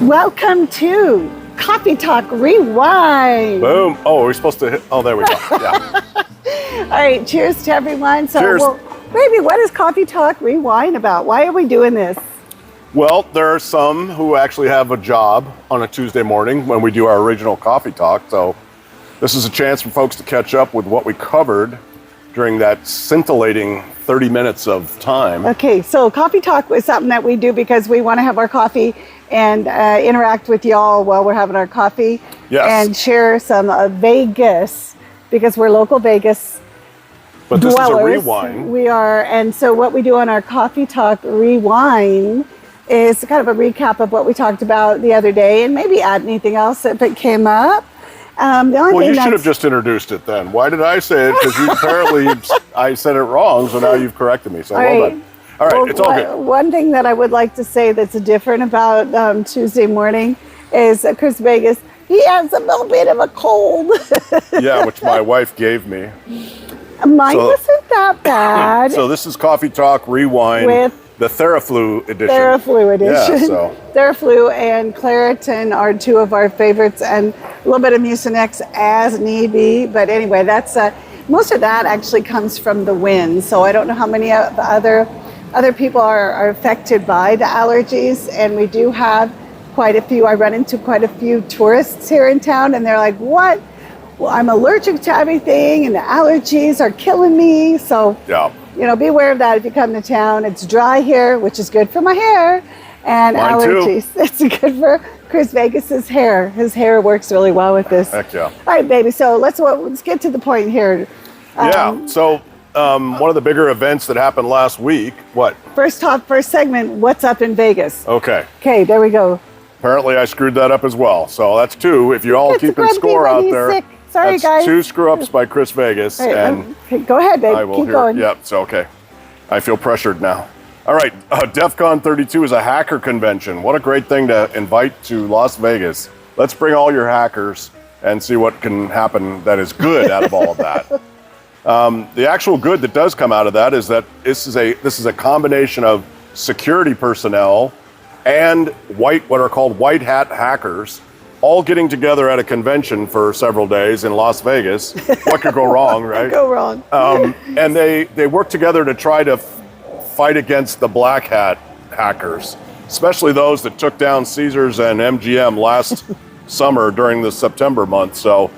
Welcome to Coffee Talk Rewind. Boom. Oh, we're supposed to hit. Oh, there we go. Yeah. All right, cheers to everyone. So, Cheers. Well, baby, what is Coffee Talk Rewind about? Why are we doing this? Well, there are some who actually have a job on a Tuesday morning when we do our original coffee talk. So this is a chance for folks to catch up with what we covered during that scintillating 30 minutes of time. Okay, so Coffee Talk is something that we do because we want to have our coffee and interact with y'all while we're having our coffee. Yes. And share some Vegas, because we're local Vegas But this dwellers. is a rewind. We are, and so what we do on our Coffee Talk Rewind is kind of a recap of what we talked about the other day, and maybe add anything else if it came up. The only Well, thing you should that's- have just introduced it then. Why did I say it? Because you apparently, I said it wrong, so now you've corrected me. So All well right. done. All right, Well, it's all good. One thing that I would like to say that's different about Tuesday morning is Chris Vegas, he has a little bit of a cold. Yeah, which my wife gave me. Mine So- wasn't that bad. So this is Coffee Talk Rewind, With the Theraflu edition. Theraflu edition. Yeah, so. Theraflu and Claritin are two of our favorites, and a little bit of Mucinex as need be. But anyway, that's most of that actually comes from the wind. So I don't know how many of the other people are affected by the allergies, and we do have quite a few. I run into quite a few tourists here in town, and they're like, "What? Well, I'm allergic to everything, and the allergies are killing me." So. Yeah. You know, be aware of that if you come to town. It's dry here, which is good for my hair, and Mine allergies. too. It's good for Chris Vegas's hair. His hair works really well with this. Heck yeah. All right, baby. So let's get to the point here. Yeah. So one of the bigger events that happened last week. What? First segment. What's up in Vegas? Okay. Okay, there we go. Apparently, I screwed that up as well. So that's two. If you all It's keeping grumpy score when out he's there, sick. Sorry, that's guys. 2 screw-ups by Chris Vegas, All right, and okay, go ahead, babe. I will Keep hear. going. Yep. So okay. I feel pressured now. All right. DEF CON 32 is a hacker convention. What a great thing to invite to Las Vegas. Let's bring all your hackers and see what can happen that is good out of all of that. The actual good that does come out of that is that this is a combination of security personnel and what are called white hat hackers, all getting together at a convention for several days in Las Vegas. What could go wrong, right? Go wrong. And they work together to try to fight against the black hat hackers, especially those that took down Caesars and MGM last summer during the September month. So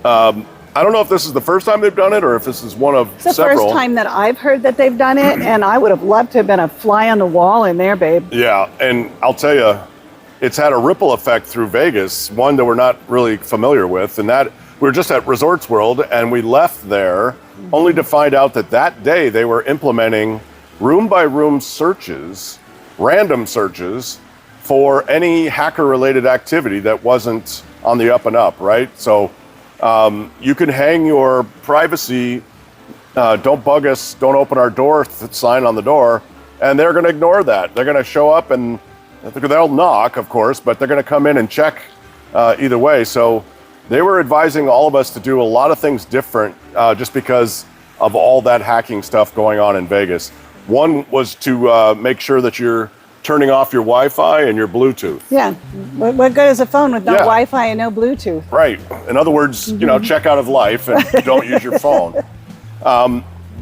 I don't know if this is the first time they've done it or if this is one of It's the several. first time that I've heard that they've done it, and I would have loved to have been a fly on the wall in there, babe. Yeah, and I'll tell you, it's had a ripple effect through Vegas, one that we're not really familiar with, and that we were just at Resorts World, and we left there only to find out that that day they were implementing room-by-room searches, random searches, for any hacker-related activity that wasn't on the up and up, right? So you can hang your privacy, don't bug us, don't open our door sign on the door, and they're going to ignore that. They're going to show up and they'll knock, of course, but they're going to come in and check either way. So they were advising all of us to do a lot of things different just because of all that hacking stuff going on in Vegas. One was to make sure that you're turning off your Wi-Fi and your Bluetooth. Yeah. What good is a phone with no Yeah. Wi-Fi and no Bluetooth? Right. In other words, you know, check out of life and don't use your phone.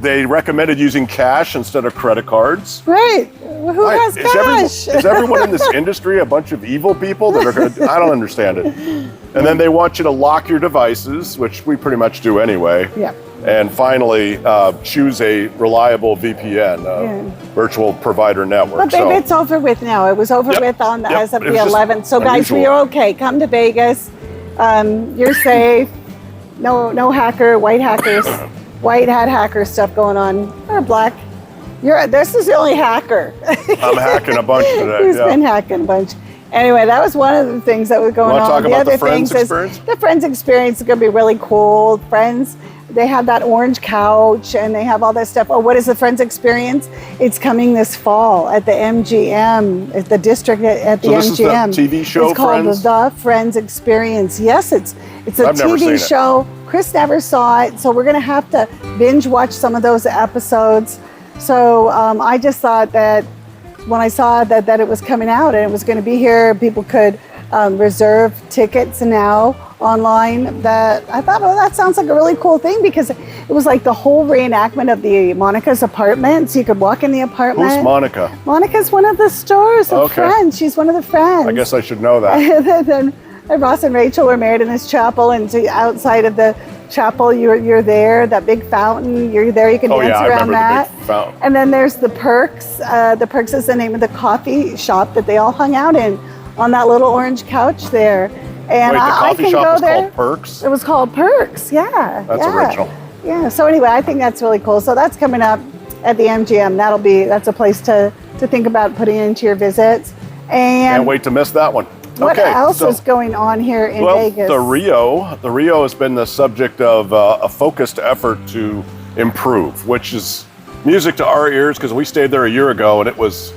They recommended using cash instead of credit cards. Right. Who has cash? Is everyone in this industry a bunch of evil people that are going to, I don't understand it. And then they want you to lock your devices, which we pretty much do anyway. Yeah. And finally, choose a reliable VPN, virtual provider network. But baby, it's over with now. It was over with on the, as of It the was just 11th. So guys, we unusual. are okay. Come to Vegas. You're safe. No hacker, white hackers, white hat hacker stuff going on. Or black. This is the only hacker. I'm hacking a bunch today. He's been hacking a bunch. Anyway, that was one of the things that was going You wanna on. talk about the Friends experience? The Friends experience is going to be really cool. Friends, they have that orange couch and they have all that stuff. Oh, what is the Friends experience? It's coming this fall at the MGM, at the district at the So this is the MGM. TV show, It's called Friends? The Friends Experience. Yes, it's a I've never seen TV it. show. Chris never saw it, so we're going to have to binge watch some of those episodes. So I just thought that when I saw that it was coming out and it was going to be here, people could reserve tickets now online, that I thought, oh, that sounds like a really cool thing, because it was like the whole reenactment of the Monica's apartment. So you could walk in the apartment. Who's Monica? Monica's one of the stores, a friend. She's one of the friends. I guess I should know that. And then Ross and Rachel were married in this chapel, and so outside of the chapel, you're there, that big fountain, you're there, you can dance around that. The big fountain. And then there's the Perks. The Perks is the name of the coffee shop that they all hung out in, on that little orange couch there. And wait, the coffee I can shop go was there. called Perks? It was called Perks, yeah. That's original. Yeah, so anyway, I think that's really cool. So that's coming up at the MGM. That's a place to think about putting into your visits. And can't wait to miss that one. What else is going on here in Vegas? The Rio has been the subject of a focused effort to improve, which is music to our ears, because we stayed there a year ago and it was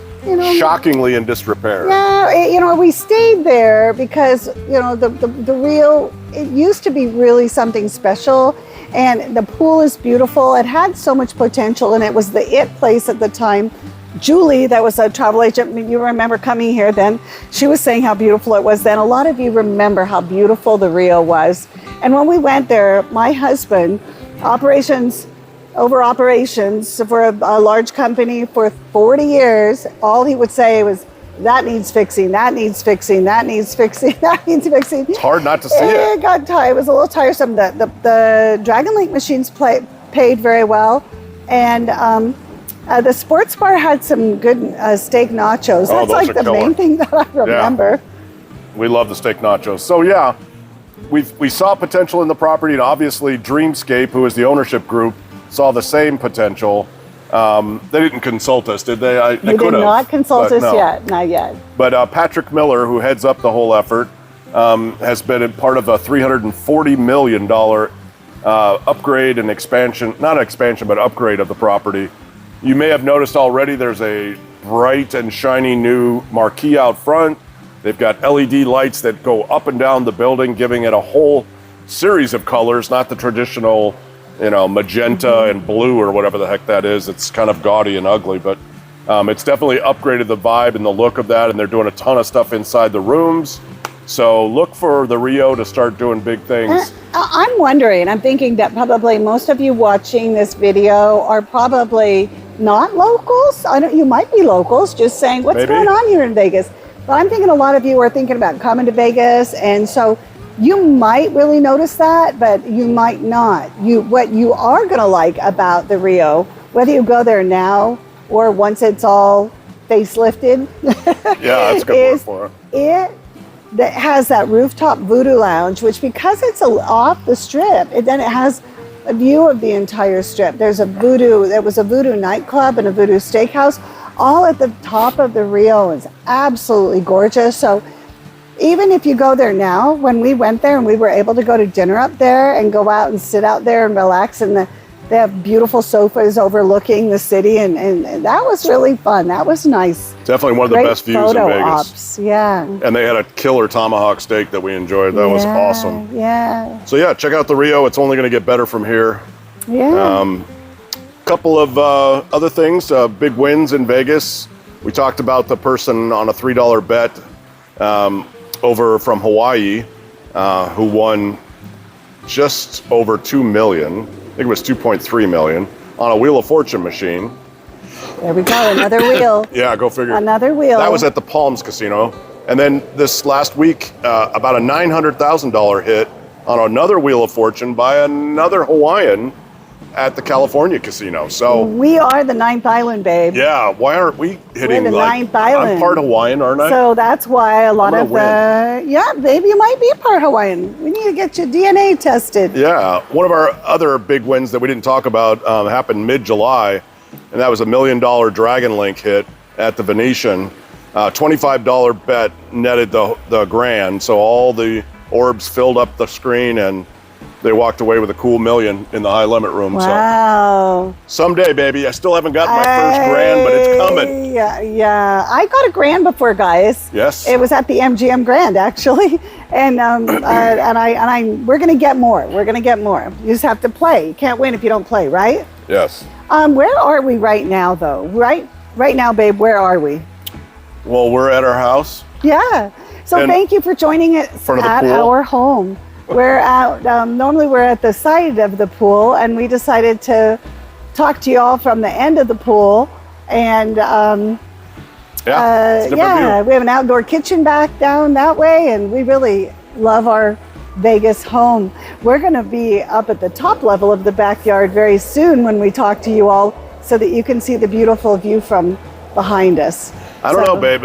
shockingly in disrepair. Yeah, we stayed there because, the Rio, it used to be really something special, and the pool is beautiful. It had so much potential, and it was the it place at the time. Julie, that was a travel agent, you remember coming here then, she was saying how beautiful it was then. A lot of you remember how beautiful the Rio was. And when we went there, my husband, operations for a large company for 40 years, all he would say was, that needs fixing, that needs fixing, that needs fixing, that needs fixing. It's hard not to see it. It got tired. It was a little tiresome. The Dragon Link machines paid very well. And the sports bar had some good steak nachos. That's like the main thing that I remember. Yeah. We love the steak nachos. So yeah, we saw potential in the property, and obviously Dreamscape, who is the ownership group, saw the same potential. They didn't consult us, did they? They did not consult us yet, not yet. But Patrick Miller, who heads up the whole effort, has been a part of a $340 million upgrade and expansion, not expansion, but upgrade of the property. You may have noticed already there's a bright and shiny new marquee out front. They've got LED lights that go up and down the building, giving it a whole series of colors, not the traditional, magenta and blue or whatever the heck that is. It's kind of gaudy and ugly, but it's definitely upgraded the vibe and the look of that, and they're doing a ton of stuff inside the rooms. So look for the Rio to start doing big things. I'm wondering, I'm thinking that probably most of you watching this video are probably not locals. You might be locals, just saying, what's going on here in Vegas? But I'm thinking a lot of you are thinking about coming to Vegas, and so you might really notice that, but you might not. What you are going to like about the Rio, whether you go there now or once it's all facelifted, yeah, that's a good word for it. That has that rooftop voodoo lounge, which because it's off the strip, then it has a view of the entire strip. There was a voodoo nightclub and a voodoo steakhouse, all at the top of the Rio. It's absolutely gorgeous. So even if you go there now, when we went there and we were able to go to dinner up there and go out and sit out there and relax, and they have beautiful sofas overlooking the city, and that was really fun. That was nice. Definitely one of the best views in Vegas. Ops, yeah. And they had a killer tomahawk steak that we enjoyed. That was awesome. Yeah. So yeah, check out the Rio. It's only going to get better from here. Yeah. Couple of other things, big wins in Vegas. We talked about the person on a $3 bet over from Hawaii who won just over $2 million. I think it was 2.3 million on a Wheel of Fortune machine. There we go, another wheel. Yeah, go figure. Another wheel. That was at the Palms Casino. And then this last week, about a $900,000 hit on another Wheel of Fortune by another Hawaiian at the California casino. So we are the ninth island, babe. Yeah, why aren't we hitting We're the ninth island? I'm part Hawaiian, aren't I? So that's why a lot of babe, you might be part Hawaiian. We need to get your DNA tested. Yeah, one of our other big wins that we didn't talk about happened mid-July, and that was a $1 million Dragon Link hit at the Venetian. $25 bet netted the grand, so all the orbs filled up the screen, and they walked away with a cool $1 million in the high limit room. Wow. So someday, baby. I still haven't gotten my first grand, but it's coming. Yeah. I got a grand before, guys. Yes. It was at the MGM Grand, actually. And we're gonna get more. We're gonna get more. You just have to play. You can't win if you don't play, right? Yes. Where are we right now, though? Right now, babe, where are we? Well, we're at our house. Yeah. So And thank you for joining us front of the at pool. our home. We're out, normally we're at the side of the pool, and we decided to talk to you all from the end of the pool. And It's a different view. we have an outdoor kitchen back down that way, and we really love our Vegas home. We're going to be up at the top level of the backyard very soon when we talk to you all, so that you can see the beautiful view from behind us. I don't know, babe.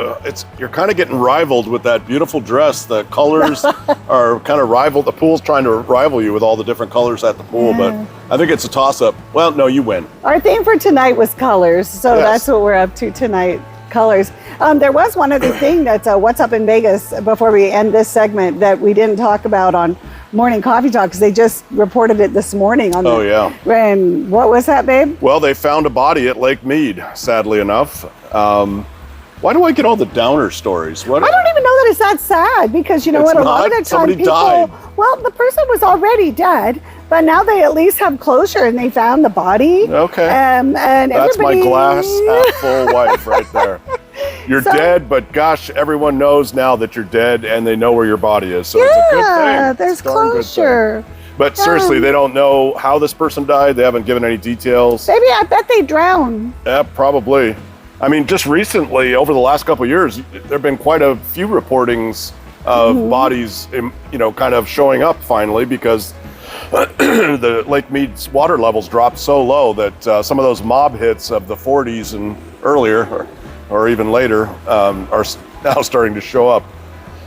You're kind of getting rivaled with that beautiful dress. The colors are kind of rivaled. The pool's trying to rival you with all the different colors at the pool, but I think it's a toss-up. Well, no, you win. Our theme for tonight was colors, so Yes. that's what we're up to tonight, colors. There was one other thing that's What's Up in Vegas before we end this segment that we didn't talk about on Morning Coffee Talk, because they just reported it this morning on Oh, yeah. And what was that, babe? Well, they found a body at Lake Mead, sadly enough. Why do I get all the downer stories? What? I don't even know that it's that sad, because you know It's what, a lot of not. the time Somebody people, died. well, the person was already dead, but now they at least have closure and they found the body. Okay. And That's my everybody, glass half full wife right there. You're So- dead, but gosh, everyone knows now that you're dead and they know where your body is. So it's a good Yeah, thing. there's It's a darn good thing. closure. But seriously, they don't know how this person died. They haven't given any details. Maybe I bet they drowned. Yeah, probably. I mean, just recently, over the last couple of years, there have been quite a few reportings of bodies, kind of showing up finally, because the Lake Mead's water levels dropped so low that some of those mob hits of the 40s and earlier, or even later, are now starting to show up.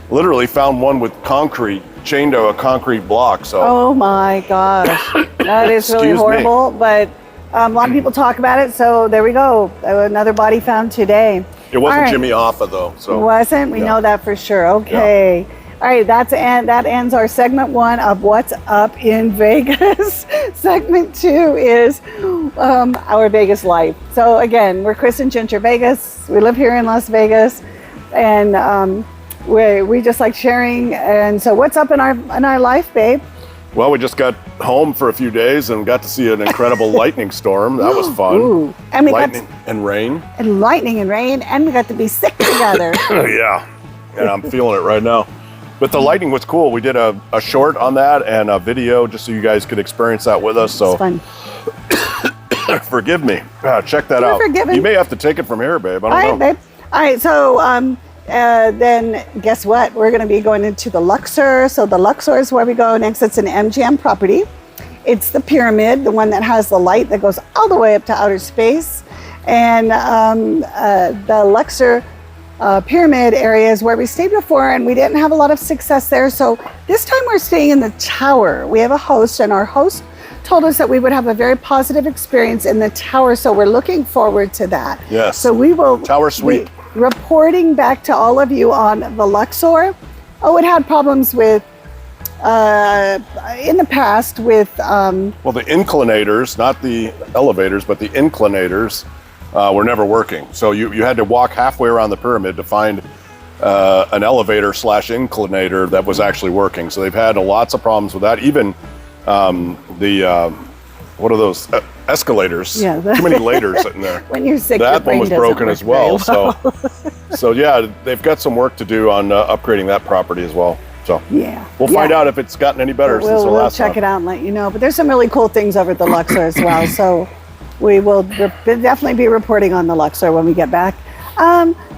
Literally found one with concrete chained to a concrete block. So. Oh my gosh, that is really Excuse me. horrible. But a lot of people talk about it, so there we go. Another body found today. It wasn't All right. Jimmy Hoffa though. So. It wasn't. We Yeah. know that for sure. Okay. All right, that ends our segment 1 of What's Up in Vegas. Segment 2 is our Vegas life. So again, we're Chris and Ginger Vegas. We live here in Las Vegas, and we just like sharing. And so, what's up in our life, babe? Well, we just got home for a few days and got to see an incredible lightning storm. That was fun. Ooh. And we Lightning and rain. and lightning and rain, and we got to be sick together. Yeah, and I'm feeling it right now. But the lightning was cool. We did a short on that and a video just so you guys could experience that with us. So It's fun. forgive me. Check that You're out. forgiven. You may have to take it from here, babe. I All don't right, know. babe. All right, so then guess what? We're going to be going into the Luxor. So the Luxor is where we go next. It's an MGM property. It's the pyramid, the one that has the light that goes all the way up to outer space. And the Luxor pyramid area is where we stayed before, and we didn't have a lot of success there. So this time we're staying in the tower. We have a host, and our host told us that we would have a very positive experience in the tower. So we're looking forward to that. Yes. So we will Tower suite. be reporting back to all of you on the Luxor. Oh, it had problems with in the past with Well, the inclinators, not the elevators, but the inclinators were never working. So you had to walk halfway around the pyramid to find an elevator / inclinator that was actually working. So they've had lots of problems with that. Even what are those escalators? Yeah, Too many laters in there. when you're sick. your That one brain was doesn't broken work as well. very So yeah, they've got some work to do on upgrading that property as well. So yeah, we'll find out if it's gotten any better since the We'll last check time. it out and let you know. But there's some really cool things over at the Luxor as well. So we will definitely be reporting on the Luxor when we get back.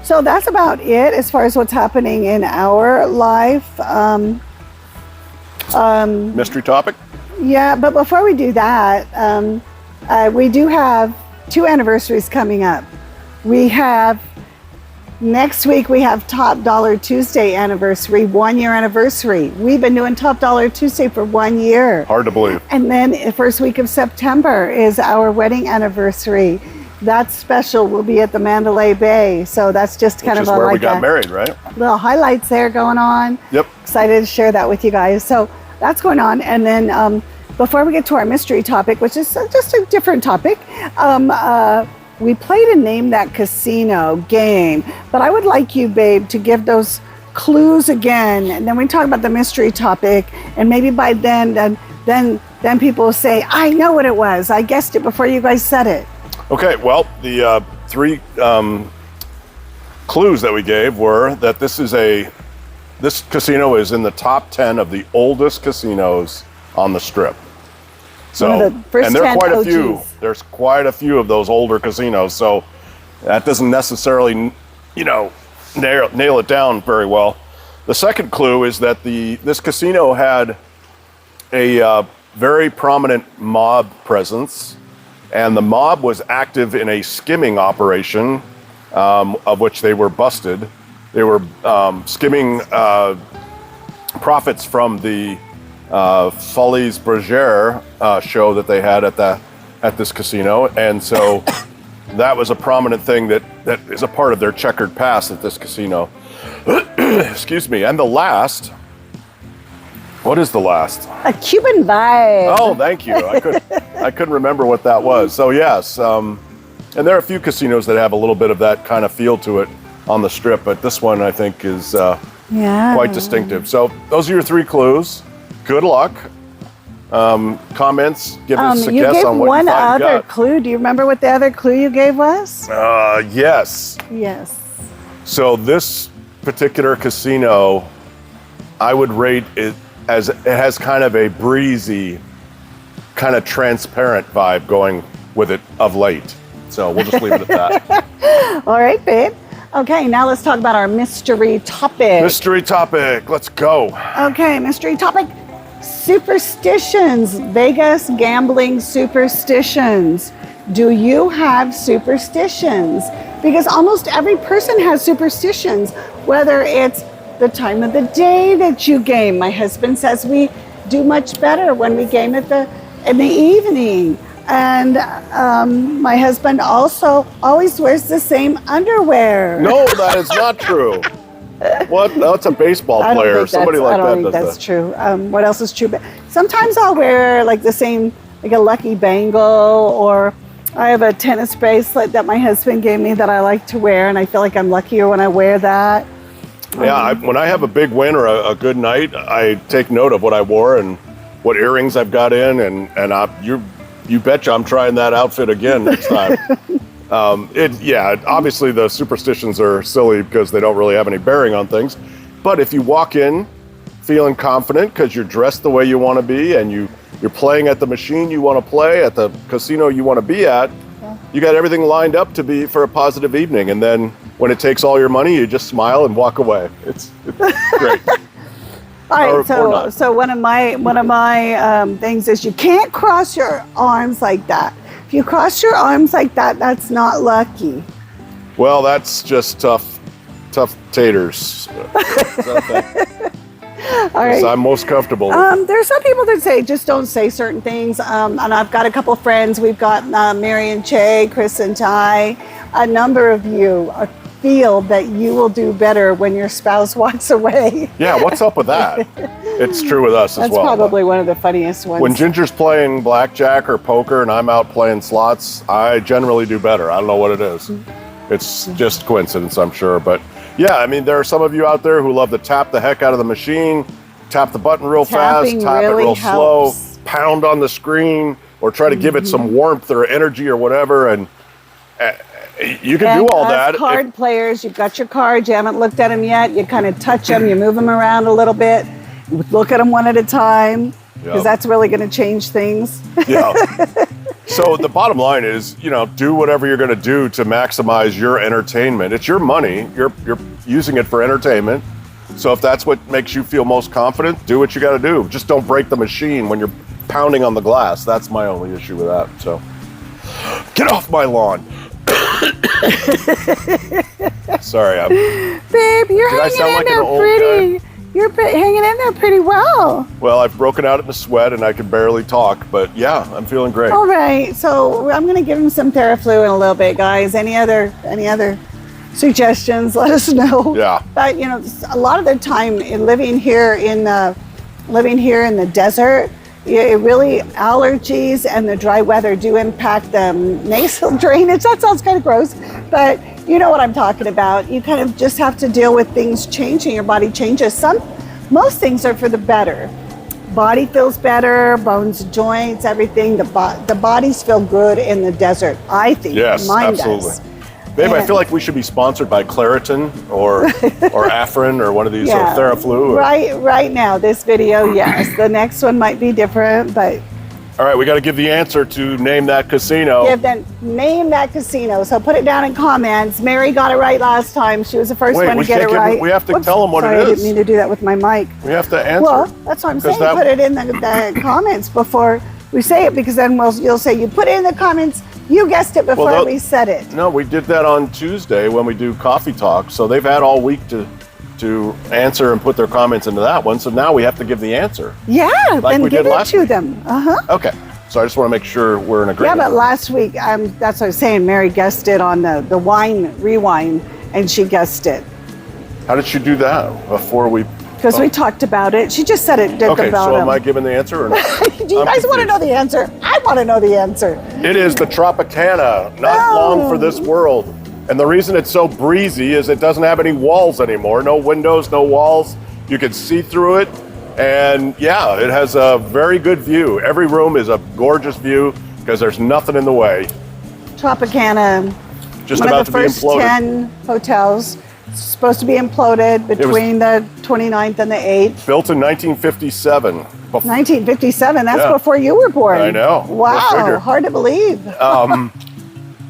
So that's about it as far as what's happening in our life. Mystery topic? Yeah, but before we do that, we do have 2 anniversaries coming up. We have next week, we have Top Dollar Tuesday anniversary, 1 year anniversary. We've been doing Top Dollar Tuesday for 1 year. Hard to believe. And then the first week of September is our wedding anniversary. That special will be at the Mandalay Bay. So that's just kind Which of is where we like got a married, right? little highlights there going on. Yep. Excited to share that with you guys. So that's going on. And then before we get to our mystery topic, which is just a different topic, we played a Name That Casino game. But I would like you, babe, to give those clues again. And then we talk about the mystery topic. And maybe by then people will say, I know what it was. I guessed it before you guys said it. Okay, well, the three clues that we gave were that this casino is in the top 10 of the oldest casinos on the Strip. So, One of the first and there are 10 quite a OGs. few. There's quite a few of those older casinos. So that doesn't necessarily, nail it down very well. The second clue is that this casino had a very prominent mob presence, and the mob was active in a skimming operation, of which they were busted. They were skimming profits from the Folies Bergère show that they had at this casino, and so that was a prominent thing that is a part of their checkered past at this casino. Excuse me. And the last, what is the last? A Cuban vibe. Oh, thank you. I couldn't remember what that was. So yes, and there are a few casinos that have a little bit of that kind of feel to it on the Strip, but this one I think is quite distinctive. So those are your 3 clues. Good luck. Comments, give us a guess on what you thought you got. You gave one other clue. Do you remember what the other clue you gave was? Yes. Yes. So this particular casino, I would rate it as it has kind of a breezy, kind of transparent vibe going with it of late. So we'll just leave it at that. All right, babe. Okay, now let's talk about our mystery topic. Mystery topic. Let's go. Okay, mystery topic. Superstitions. Vegas gambling superstitions. Do you have superstitions? Because almost every person has superstitions, whether it's the time of the day that you game. My husband says we do much better when we game in the evening. And my husband also always wears the same underwear. No, that is not true. What? That's a baseball player. Somebody like that does that. I don't think that's true. What else is true? But sometimes I'll wear like the same, like a lucky bangle, or I have a tennis bracelet that my husband gave me that I like to wear, and I feel like I'm luckier when I wear that. Yeah, when I have a big win or a good night, I take note of what I wore and what earrings I've got in, and you betcha I'm trying that outfit again next time. Obviously the superstitions are silly because they don't really have any bearing on things. But if you walk in feeling confident because you're dressed the way you want to be, and you're playing at the machine you want to play, at the casino you want to be at, you got everything lined up to be for a positive evening. And then when it takes all your money, you just smile and walk away. It's great. All right, so one of my things is you can't cross your arms like that. If you cross your arms like that, that's not lucky. Well, that's just tough taters. All right. I'm most comfortable with. There's some people that say just don't say certain things. And I've got a couple of friends. We've got Mary and Che, Chris and Ty. A number of you feel that you will do better when your spouse walks away. Yeah, what's up with that? It's true with us as well. That's probably one of the funniest ones. When Ginger's playing blackjack or poker and I'm out playing slots, I generally do better. I don't know what it is. It's just coincidence, I'm sure. But yeah, I mean, there are some of you out there who love to tap the heck out of the machine, tap the button real fast, tap it real slow, pound on the screen, or try to give it some warmth or energy or whatever. And you can do all that. Card players, you've got your cards, you haven't looked at them yet, you kind of touch them, you move them around a little bit, look at them one at a time, because that's really going to change things. Yeah. So the bottom line is, do whatever you're going to do to maximize your entertainment. It's your money. You're using it for entertainment. So if that's what makes you feel most confident, do what you got to do. Just don't break the machine when you're pounding on the glass. That's my only issue with that. So get off my lawn. Sorry, babe, you're hanging in there pretty. You're hanging in there pretty well. Well, I've broken out in a sweat and I can barely talk, but yeah, I'm feeling great. All right, so I'm going to give him some Theraflu in a little bit, guys. Any other suggestions? Let us know. Yeah. But a lot of the time living here in the desert, it really, allergies and the dry weather do impact the nasal drainage. That sounds kind of gross, but you know what I'm talking about. You kind of just have to deal with things changing. Your body changes. Most things are for the better. Body feels better, bones, joints, everything. The bodies feel good in the desert, I think. Yes, mine absolutely. does. Babe, I And- feel like we should be sponsored by Claritin or Afrin or one of these, Yeah. or Theraflu. Or... Right now, this video, yes. The next one might be different, but All right, we got to give the answer to name that casino. name that casino. So put it down in comments. Mary got it right last time. She was the first Wait, one to we get it can't give- right. we have to Whoops, tell them what it sorry, I is. didn't mean to do that with my mic. We have to answer. Well, that's what I'm 'Cause saying. Put it in the comments before we say it, because then you'll say, you put it in the comments, you guessed it before we said it. No, we did that on Tuesday when we do coffee talk. So they've had all week to answer and put their comments into that one. So now we have to give the answer. Yeah, Like then we give did it last to week. them. Okay. So I just want to make sure we're in Yeah, agreement. but last week, that's what I was saying, Mary guessed it on the wine rewind, and she guessed it. How did she do that before we? Because we talked about it. She just said it did Okay, the bottom. so am I giving the answer or not? Do you guys want to know the answer? I want to know the answer. It is the Tropicana, not long for this world. And the reason it's so breezy is it doesn't have any walls anymore. No windows, no walls. You can see through it. And yeah, it has a very good view. Every room is a gorgeous view because there's nothing in the way. Tropicana, Just one about of the to be first imploded. 10 hotels. It's supposed to be imploded between the 29th and the 8th. Built in 1957. 1957, that's Yeah. before you were born. I know. Go Wow, figure. hard to believe.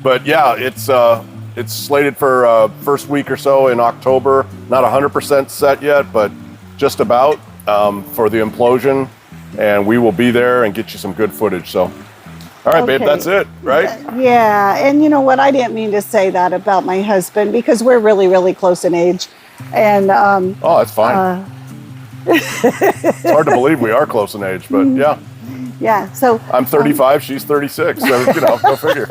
But yeah, it's slated for first week or so in October. Not 100% set yet, but just about for the implosion. And we will be there and get you some good footage. So, all right, babe, Okay. that's it, right? Yeah, and you know what? I didn't mean to say that about my husband, because we're really, really close in age. And Oh, that's fine. It's hard to believe we are close in age, but yeah. yeah, so I'm 35, she's 36, so go figure.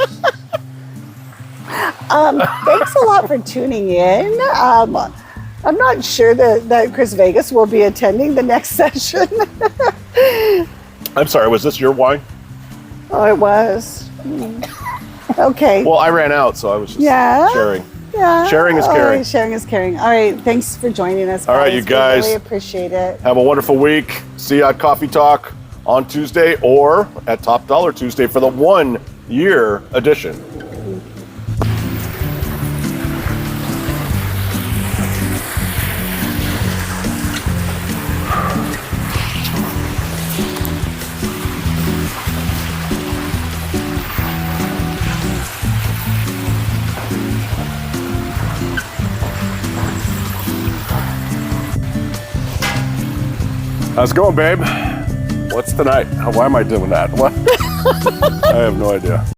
thanks a lot for tuning in. I'm not sure that Chris Vegas will be attending the next session. I'm sorry, was this your wine? Oh, it was. Okay. Well, I ran out, so I was just Yeah? sharing. Yeah. Sharing is caring. Sharing is caring. All right. Thanks for joining us. All right, you guys. We really appreciate it. Have a wonderful week. See you at Coffee Talk on Tuesday or at Top Dollar Tuesday for the 1 year edition. How's it going, babe? What's tonight? Why am I doing that? What? I have no idea.